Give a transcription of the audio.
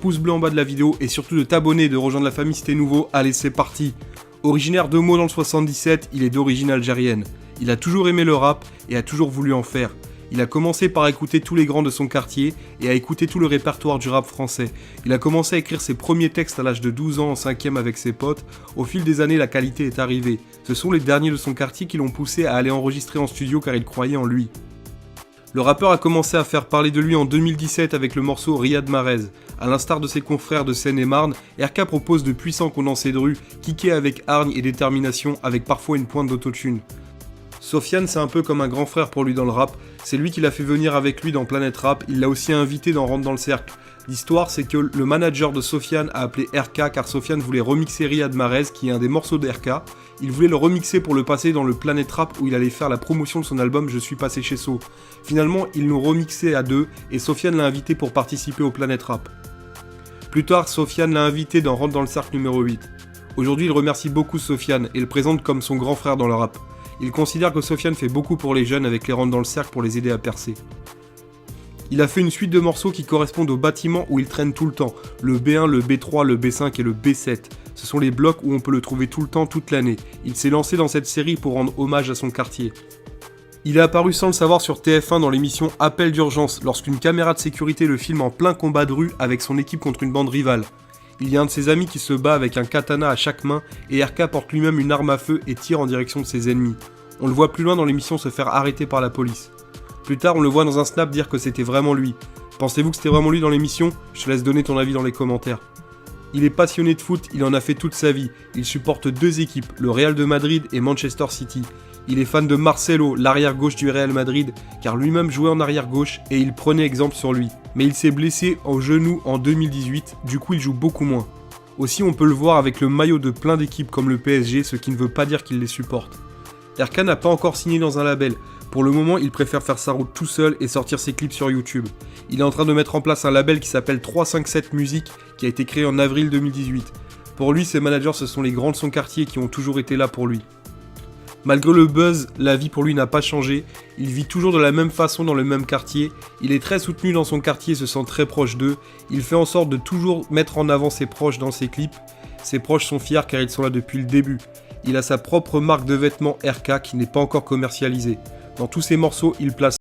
pouce bleu en bas de la vidéo et surtout de t'abonner et de rejoindre la famille si t'es nouveau. Allez, c'est parti. Originaire de Meaux dans le 77, il est d'origine algérienne. Il a toujours aimé le rap et a toujours voulu en faire. Il a commencé par écouter tous les grands de son quartier et à écouter tout le répertoire du rap français. Il a commencé à écrire ses premiers textes à l'âge de 12 ans en 5ème avec ses potes. Au fil des années, la qualité est arrivée. Ce sont les derniers de son quartier qui l'ont poussé à aller enregistrer en studio car il croyait en lui. Le rappeur a commencé à faire parler de lui en 2017 avec le morceau Riyad Mahrez. A l'instar de ses confrères de Seine-et-Marne, RK propose de puissants condensés de rue, kickés avec hargne et détermination avec parfois une pointe d'autotune. Sofiane, c'est un peu comme un grand frère pour lui dans le rap, c'est lui qui l'a fait venir avec lui dans Planète Rap, il l'a aussi invité dans Rentre dans le Cercle. L'histoire, c'est que le manager de Sofiane a appelé RK car Sofiane voulait remixer Riyad Mahrez, qui est un des morceaux de RK. Il voulait le remixer pour le passer dans le Planète Rap où il allait faire la promotion de son album Je suis passé chez So. Finalement, ils l'ont remixé à deux et Sofiane l'a invité pour participer au Planète Rap. Plus tard, Sofiane l'a invité dans Rentre dans le Cercle numéro 8. Aujourd'hui, il remercie beaucoup Sofiane et le présente comme son grand frère dans le rap. Il considère que Sofiane fait beaucoup pour les jeunes avec les Rentre dans le Cercle pour les aider à percer. Il a fait une suite de morceaux qui correspondent aux bâtiments où il traîne tout le temps, le B1, le B3, le B5 et le B7. Ce sont les blocs où on peut le trouver tout le temps, toute l'année. Il s'est lancé dans cette série pour rendre hommage à son quartier. Il est apparu sans le savoir sur TF1 dans l'émission Appel d'urgence, lorsqu'une caméra de sécurité le filme en plein combat de rue avec son équipe contre une bande rivale. Il y a un de ses amis qui se bat avec un katana à chaque main et RK porte lui-même une arme à feu et tire en direction de ses ennemis. On le voit plus loin dans l'émission se faire arrêter par la police. Plus tard, on le voit dans un snap dire que c'était vraiment lui. Pensez-vous que c'était vraiment lui dans l'émission? Je te laisse donner ton avis dans les commentaires. Il est passionné de foot, il en a fait toute sa vie. Il supporte deux équipes, le Real de Madrid et Manchester City. Il est fan de Marcelo, l'arrière-gauche du Real Madrid, car lui-même jouait en arrière-gauche et il prenait exemple sur lui. Mais il s'est blessé au genou en 2018, du coup il joue beaucoup moins. Aussi on peut le voir avec le maillot de plein d'équipes comme le PSG, ce qui ne veut pas dire qu'il les supporte. RK n'a pas encore signé dans un label. Pour le moment, il préfère faire sa route tout seul et sortir ses clips sur YouTube. Il est en train de mettre en place un label qui s'appelle 357 Music, qui a été créé en avril 2018. Pour lui, ses managers, ce sont les grands de son quartier qui ont toujours été là pour lui. Malgré le buzz, la vie pour lui n'a pas changé. Il vit toujours de la même façon dans le même quartier. Il est très soutenu dans son quartier et se sent très proche d'eux. Il fait en sorte de toujours mettre en avant ses proches dans ses clips. Ses proches sont fiers car ils sont là depuis le début. Il a sa propre marque de vêtements RK qui n'est pas encore commercialisée. Dans tous ses morceaux, il place